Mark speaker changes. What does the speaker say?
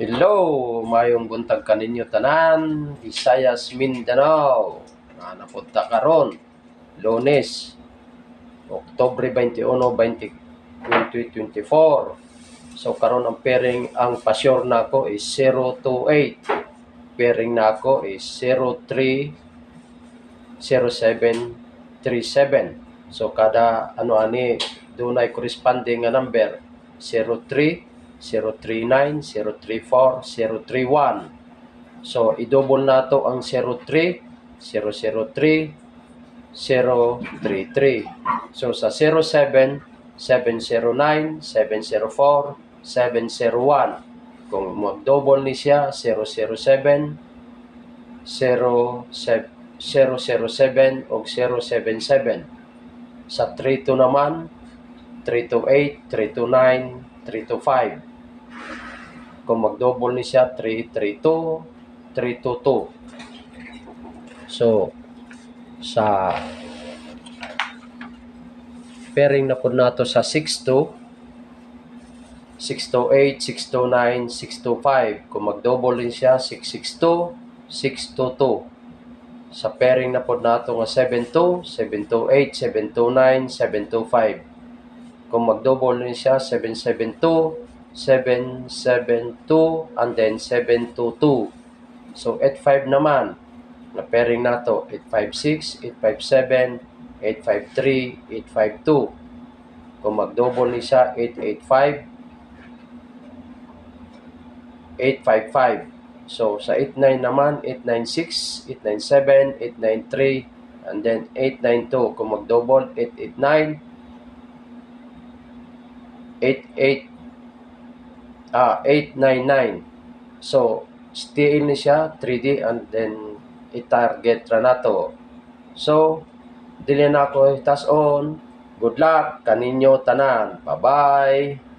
Speaker 1: Hello, mayong buntag kaninyo tanan, Visayas, Mindanao. Napunta karon, Lunes, Oktubre 21, 2024. So karon ang pairing, ang pasyur nako is 028. Pairing nako is 030737. So kada ano ani dunay corresponding nga number 03, 039, 034, 031. So i-double nato ang 03, 003, 033. So sa 07, 709, 704, 701. Kung mag-double ni siya 007, 007 o 077. Sa 32 naman 328, 329, 325. Kung mag-double ni siya 332, 322. So sa pairing na po nato sa 62, 628, 629, 625. Kung mag-double din siya 662, 622. Sa pairing na po nato nga 72, 728, 729, 725. Kung mag-double din siya 772, 772, and then 722. So 85 naman na pairing nato 856, 857, 853, 852. Kung mag-double ni siya 885, 855. So sa 89 naman 896, 897, 893, and then 892. Kung mag-double 889, 899. So still ni siya 3D, and then i-target ra nato. So dili na ako itas on. Good luck kaninyo tanan. Bye-bye.